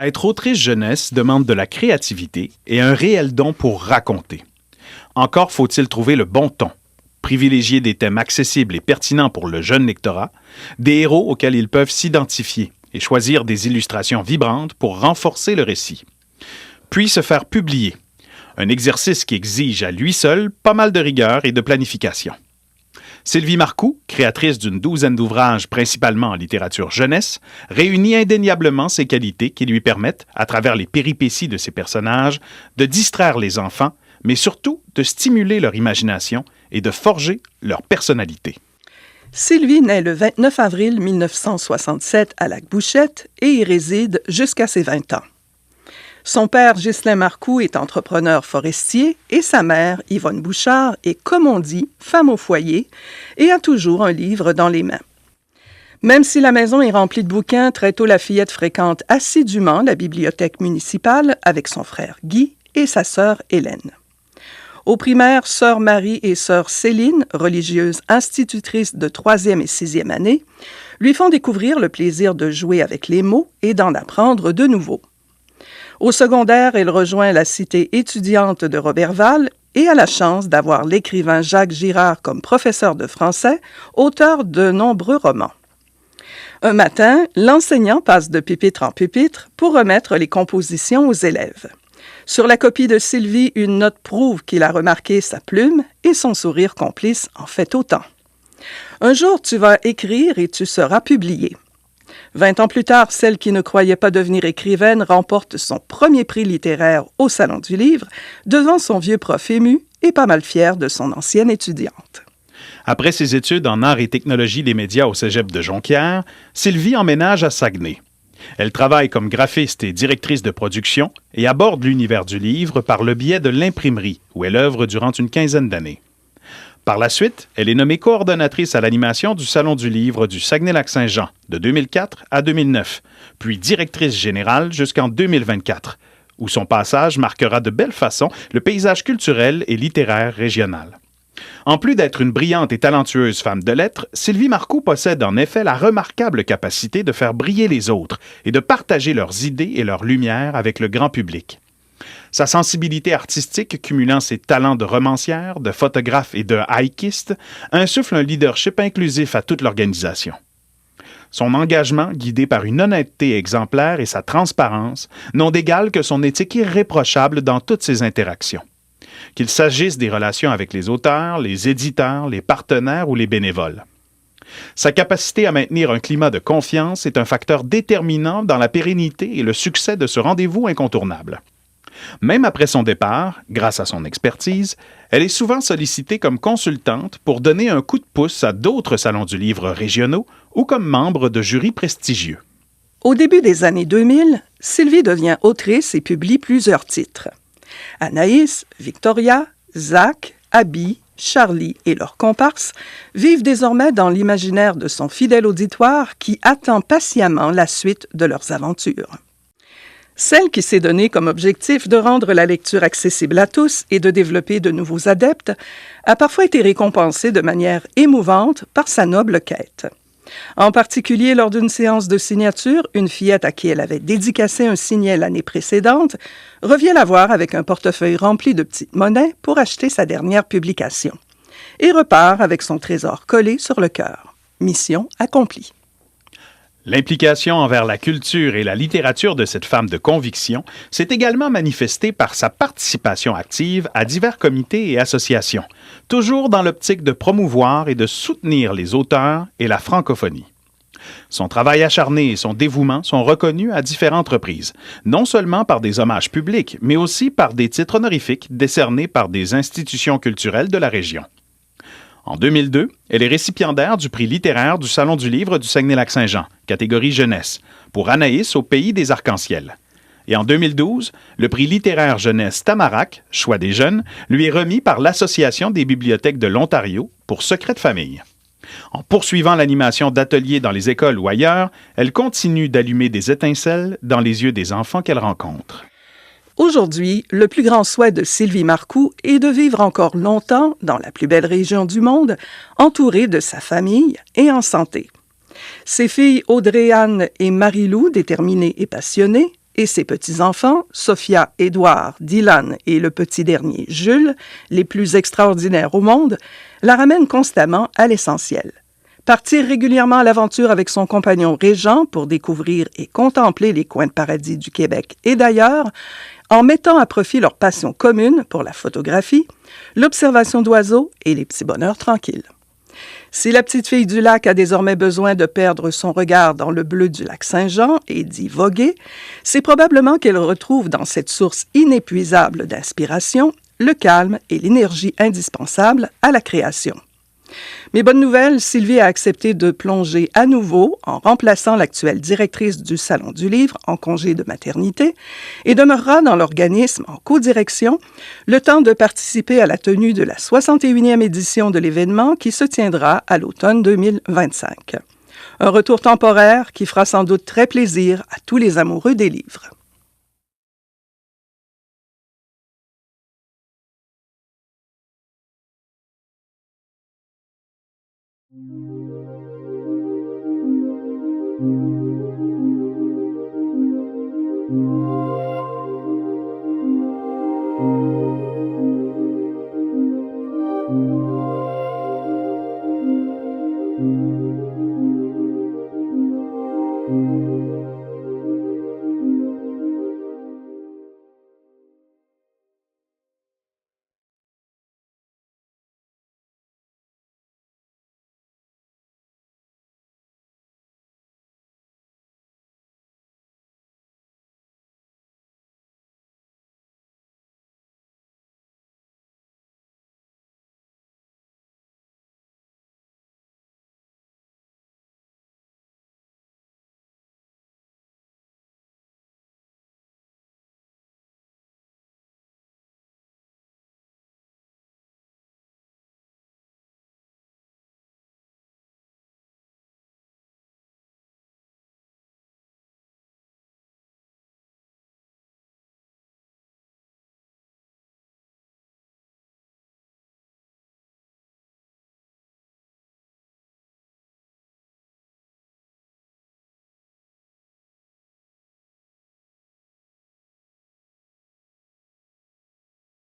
Être autrice jeunesse demande de la créativité et un réel don pour raconter. Encore faut-il trouver le bon ton, privilégier des thèmes accessibles et pertinents pour le jeune lectorat, des héros auxquels ils peuvent s'identifier et choisir des illustrations vibrantes pour renforcer le récit. Puis se faire publier, un exercice qui exige à lui seul pas mal de rigueur et de planification. Sylvie Marcoux, créatrice d'une douzaine d'ouvrages principalement en littérature jeunesse, réunit indéniablement ces qualités qui lui permettent, à travers les péripéties de ses personnages, de distraire les enfants, mais surtout de stimuler leur imagination et de forger leur personnalité. Sylvie naît le 29 avril 1967 à Lac-Bouchette et y réside jusqu'à ses 20 ans. Son père, Ghislain Marcoux, est entrepreneur forestier et sa mère, Yvonne Bouchard, est, comme on dit, femme au foyer et a toujours un livre dans les mains. Même si la maison est remplie de bouquins, très tôt la fillette fréquente assidûment la bibliothèque municipale avec son frère Guy et sa sœur Hélène. Au primaire, sœur Marie et sœur Céline, religieuses institutrices de 3e et 6e année, lui font découvrir le plaisir de jouer avec les mots et d'en apprendre de nouveaux. Au secondaire, elle rejoint la cité étudiante de Roberval et a la chance d'avoir l'écrivain Jacques Girard comme professeur de français, auteur de nombreux romans. Un matin, l'enseignant passe de pupitre en pupitre pour remettre les compositions aux élèves. Sur la copie de Sylvie, une note prouve qu'il a remarqué sa plume et son sourire complice en fait autant. Un jour, tu vas écrire et tu seras publié. 20 ans plus tard, celle qui ne croyait pas devenir écrivaine remporte son premier prix littéraire au Salon du Livre devant son vieux prof ému et pas mal fier de son ancienne étudiante. Après ses études en arts et technologies des médias au cégep de Jonquière, Sylvie emménage à Saguenay. Elle travaille comme graphiste et directrice de production et aborde l'univers du livre par le biais de l'imprimerie, où elle œuvre durant une quinzaine d'années. Par la suite, elle est nommée coordonnatrice à l'animation du Salon du Livre du Saguenay-Lac-Saint-Jean de 2004 à 2009, puis directrice générale jusqu'en 2024, où son passage marquera de belle façon le paysage culturel et littéraire régional. En plus d'être une brillante et talentueuse femme de lettres, Sylvie Marcoux possède en effet la remarquable capacité de faire briller les autres et de partager leurs idées et leurs lumières avec le grand public. Sa sensibilité artistique, cumulant ses talents de romancière, de photographe et de hikiste, insuffle un leadership inclusif à toute l'organisation. Son engagement, guidé par une honnêteté exemplaire et sa transparence, n'ont d'égal que son éthique irréprochable dans toutes ses interactions. Qu'il s'agisse des relations avec les auteurs, les éditeurs, les partenaires ou les bénévoles. Sa capacité à maintenir un climat de confiance est un facteur déterminant dans la pérennité et le succès de ce rendez-vous incontournable. Même après son départ, grâce à son expertise, elle est souvent sollicitée comme consultante pour donner un coup de pouce à d'autres salons du livre régionaux ou comme membre de jurys prestigieux. Au début des années 2000, Sylvie devient autrice et publie plusieurs titres. Anaïs, Victoria, Zach, Abby, Charlie et leurs comparses vivent désormais dans l'imaginaire de son fidèle auditoire qui attend patiemment la suite de leurs aventures. Celle qui s'est donnée comme objectif de rendre la lecture accessible à tous et de développer de nouveaux adeptes a parfois été récompensée de manière émouvante par sa noble quête. En particulier, lors d'une séance de signature, une fillette à qui elle avait dédicacé un signet l'année précédente revient la voir avec un portefeuille rempli de petites monnaies pour acheter sa dernière publication et repart avec son trésor collé sur le cœur. Mission accomplie. L'implication envers la culture et la littérature de cette femme de conviction s'est également manifestée par sa participation active à divers comités et associations, toujours dans l'optique de promouvoir et de soutenir les auteurs et la francophonie. Son travail acharné et son dévouement sont reconnus à différentes reprises, non seulement par des hommages publics, mais aussi par des titres honorifiques décernés par des institutions culturelles de la région. En 2002, elle est récipiendaire du prix littéraire du Salon du Livre du Saguenay-Lac-Saint-Jean, catégorie jeunesse, pour Anaïs au Pays des Arcs-en-Ciel. Et en 2012, le prix littéraire jeunesse Tamarack, choix des jeunes, lui est remis par l'Association des bibliothèques de l'Ontario pour Secret de famille. En poursuivant l'animation d'ateliers dans les écoles ou ailleurs, elle continue d'allumer des étincelles dans les yeux des enfants qu'elle rencontre. Aujourd'hui, le plus grand souhait de Sylvie Marcoux est de vivre encore longtemps dans la plus belle région du monde, entourée de sa famille et en santé. Ses filles Audrey-Anne et Marie-Lou, déterminées et passionnées, Et ses petits-enfants, Sophia, Édouard, Dylan et le petit dernier, Jules, les plus extraordinaires au monde, la ramènent constamment à l'essentiel. Partir régulièrement à l'aventure avec son compagnon Régent pour découvrir et contempler les coins de paradis du Québec et d'ailleurs, en mettant à profit leur passion commune pour la photographie, l'observation d'oiseaux et les petits bonheurs tranquilles. Si la petite fille du lac a désormais besoin de perdre son regard dans le bleu du lac Saint-Jean et d'y voguer, c'est probablement qu'elle retrouve dans cette source inépuisable d'inspiration le calme et l'énergie indispensables à la création. Mais bonne nouvelle, Sylvie a accepté de plonger à nouveau en remplaçant l'actuelle directrice du Salon du Livre en congé de maternité et demeurera dans l'organisme en codirection le temps de participer à la tenue de la 61e édition de l'événement qui se tiendra à l'automne 2025. Un retour temporaire qui fera sans doute très plaisir à tous les amoureux des livres.